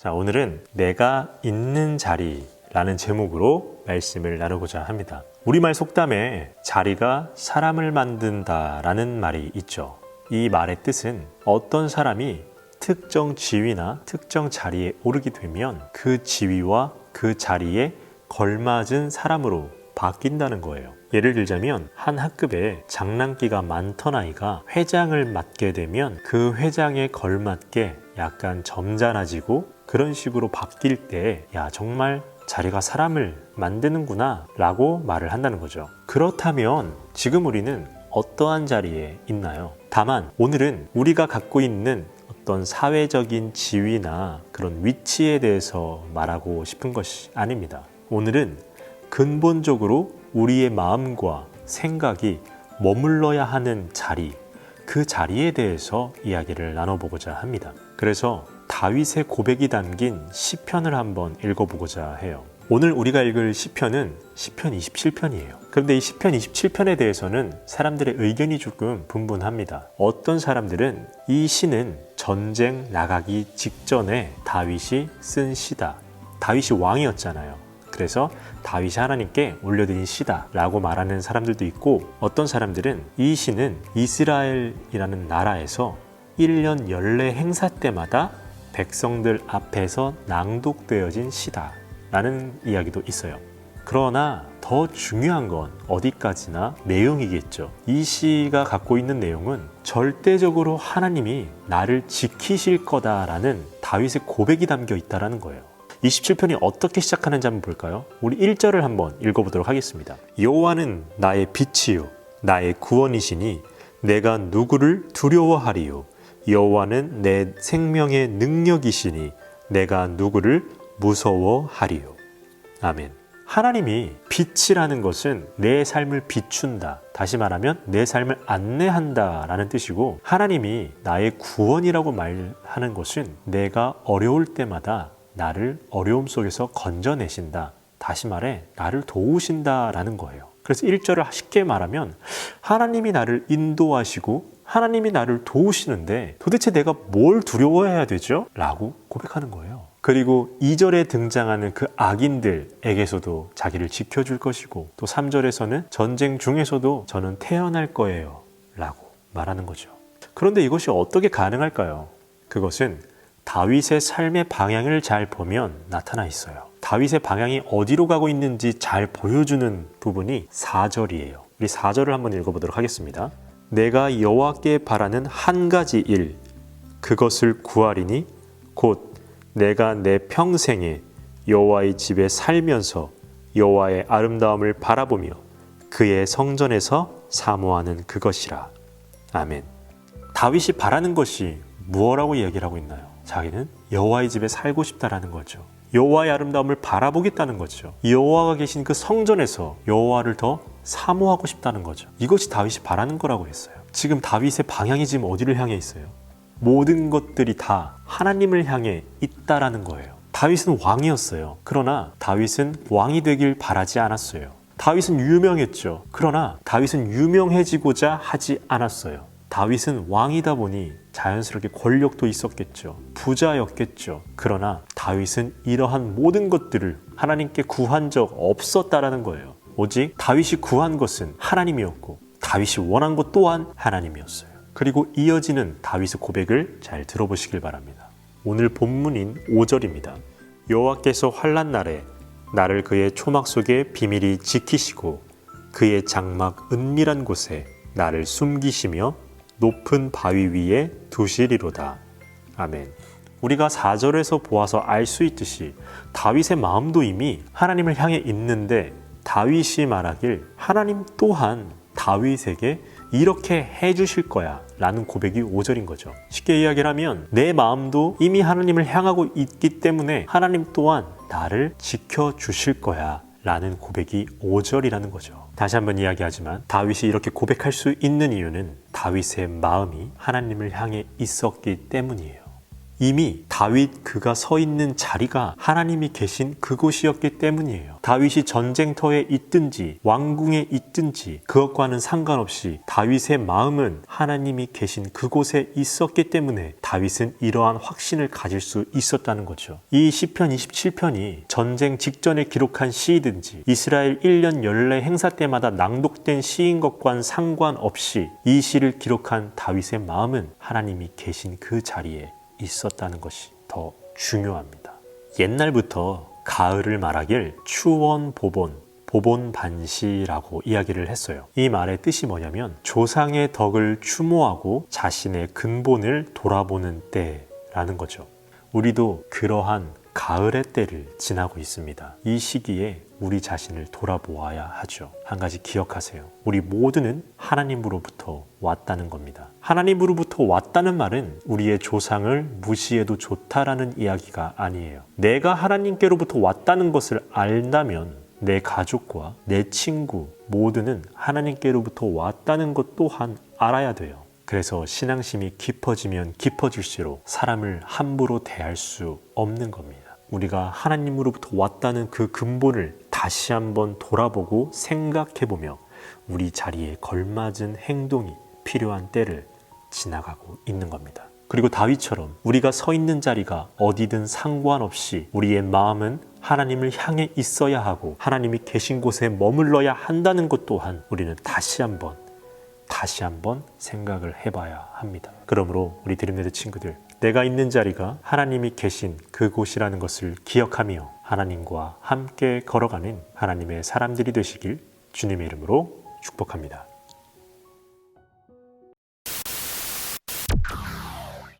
자, 오늘은 내가 있는 자리라는 제목으로 말씀을 나누고자 합니다. 우리말 속담에 자리가 사람을 만든다라는 말이 있죠. 이 말의 뜻은 어떤 사람이 특정 지위나 특정 자리에 오르게 되면 그 지위와 그 자리에 걸맞은 사람으로 바뀐다는 거예요. 예를 들자면 한 학급에 장난기가 많던 아이가 회장을 맡게 되면 그 회장에 걸맞게 약간 점잖아지고 그런 식으로 바뀔 때 야, 정말 자리가 사람을 만드는구나 라고 말을 한다는 거죠. 그렇다면 지금 우리는 어떠한 자리에 있나요? 다만 오늘은 우리가 갖고 있는 어떤 사회적인 지위나 그런 위치에 대해서 말하고 싶은 것이 아닙니다. 오늘은 근본적으로 우리의 마음과 생각이 머물러야 하는 자리, 그 자리에 대해서 이야기를 나눠보고자 합니다. 그래서 다윗의 고백이 담긴 시편을 한번 읽어보고자 해요. 오늘 우리가 읽을 시편은 시편 27편이에요. 그런데 이 시편 27편에 대해서는 사람들의 의견이 조금 분분합니다. 어떤 사람들은 이 시는 전쟁 나가기 직전에 다윗이 쓴 시다. 다윗이 왕이었잖아요. 그래서 다윗이 하나님께 올려드린 시다 라고 말하는 사람들도 있고, 어떤 사람들은 이 시는 이스라엘이라는 나라에서 1년 연례 행사 때마다 백성들 앞에서 낭독되어진 시다 라는 이야기도 있어요. 그러나 더 중요한 건 어디까지나 내용이겠죠. 이 시가 갖고 있는 내용은 절대적으로 하나님이 나를 지키실 거다라는 다윗의 고백이 담겨 있다는 거예요. 27편이 어떻게 시작하는지 한번 볼까요? 우리 1절을 한번 읽어보도록 하겠습니다. 여호와는 나의 빛이요 나의 구원이시니 내가 누구를 두려워하리요. 여호와는 내 생명의 능력이시니 내가 누구를 무서워하리요. 아멘. 하나님이 빛이라는 것은 내 삶을 비춘다. 다시 말하면 내 삶을 안내한다 라는 뜻이고, 하나님이 나의 구원이라고 말하는 것은 내가 어려울 때마다 나를 어려움 속에서 건져내신다. 다시 말해 나를 도우신다 라는 거예요. 그래서 1절을 쉽게 말하면 하나님이 나를 인도하시고 하나님이 나를 도우시는데 도대체 내가 뭘 두려워해야 되죠? 라고 고백하는 거예요. 그리고 2절에 등장하는 그 악인들에게서도 자기를 지켜줄 것이고, 또 3절에서는 전쟁 중에서도 저는 태어날 거예요 라고 말하는 거죠. 그런데 이것이 어떻게 가능할까요? 그것은 다윗의 삶의 방향을 잘 보면 나타나 있어요. 다윗의 방향이 어디로 가고 있는지 잘 보여주는 부분이 4절이에요. 우리 4절을 한번 읽어보도록 하겠습니다. 내가 여호와께 바라는 한 가지 일, 그것을 구하리니 곧 내가 내 평생에 여호와의 집에 살면서 여호와의 아름다움을 바라보며 그의 성전에서 사모하는 그것이라. 아멘. 다윗이 바라는 것이 무엇이라고 이야기를 하고 있나요? 자기는 여호와의 집에 살고 싶다라는 거죠. 여호와의 아름다움을 바라보겠다는 거죠. 여호와가 계신 그 성전에서 여호와를 더 사모하고 싶다는 거죠. 이것이 다윗이 바라는 거라고 했어요. 지금 다윗의 방향이 지금 어디를 향해 있어요? 모든 것들이 다 하나님을 향해 있다라는 거예요. 다윗은 왕이었어요. 그러나 다윗은 왕이 되길 바라지 않았어요. 다윗은 유명했죠. 그러나 다윗은 유명해지고자 하지 않았어요. 다윗은 왕이다 보니 자연스럽게 권력도 있었겠죠. 부자였겠죠. 그러나 다윗은 이러한 모든 것들을 하나님께 구한 적 없었다라는 거예요. 오직 다윗이 구한 것은 하나님이었고 다윗이 원한 것 또한 하나님이었어요. 그리고 이어지는 다윗의 고백을 잘 들어보시길 바랍니다. 오늘 본문인 5절입니다. 여호와께서 환난 날에 나를 그의 초막 속에 비밀히 지키시고 그의 장막 은밀한 곳에 나를 숨기시며 높은 바위 위에 두시리로다. 아멘. 우리가 4절에서 보아서 알 수 있듯이 다윗의 마음도 이미 하나님을 향해 있는데, 다윗이 말하길 하나님 또한 다윗에게 이렇게 해주실 거야 라는 고백이 5절인 거죠. 쉽게 이야기를 하면 내 마음도 이미 하나님을 향하고 있기 때문에 하나님 또한 나를 지켜주실 거야 라는 고백이 5절이라는 거죠. 다시 한번 이야기하지만 다윗이 이렇게 고백할 수 있는 이유는 다윗의 마음이 하나님을 향해 있었기 때문이에요. 이미 다윗 그가 서 있는 자리가 하나님이 계신 그곳이었기 때문이에요. 다윗이 전쟁터에 있든지 왕궁에 있든지 그것과는 상관없이 다윗의 마음은 하나님이 계신 그곳에 있었기 때문에 다윗은 이러한 확신을 가질 수 있었다는 거죠. 이 시편 27편이 전쟁 직전에 기록한 시이든지 이스라엘 1년 연례 행사 때마다 낭독된 시인 것과는 상관없이 이 시를 기록한 다윗의 마음은 하나님이 계신 그 자리에 있었다는 것이 더 중요합니다. 옛날부터 가을을 말하길 추원보본, 보본반시라고 이야기를 했어요. 이 말의 뜻이 뭐냐면 조상의 덕을 추모하고 자신의 근본을 돌아보는 때라는 거죠. 우리도 그러한 가을의 때를 지나고 있습니다. 이 시기에 우리 자신을 돌아보아야 하죠. 한 가지 기억하세요. 우리 모두는 하나님으로부터 왔다는 겁니다. 하나님으로부터 왔다는 말은 우리의 조상을 무시해도 좋다라는 이야기가 아니에요. 내가 하나님께로부터 왔다는 것을 알다면 내 가족과 내 친구 모두는 하나님께로부터 왔다는 것 또한 알아야 돼요. 그래서 신앙심이 깊어지면 깊어질수록 사람을 함부로 대할 수 없는 겁니다. 우리가 하나님으로부터 왔다는 그 근본을 다시 한번 돌아보고 생각해보며 우리 자리에 걸맞은 행동이 필요한 때를 지나가고 있는 겁니다. 그리고 다윗처럼 우리가 서 있는 자리가 어디든 상관없이 우리의 마음은 하나님을 향해 있어야 하고 하나님이 계신 곳에 머물러야 한다는 것 또한 우리는 다시 한번 생각을 해봐야 합니다. 그러므로 우리 드림레드 친구들, 내가 있는 자리가 하나님이 계신 그곳이라는 것을 기억하며 하나님과 함께 걸어가는 하나님의 사람들이 되시길 주님의 이름으로 축복합니다.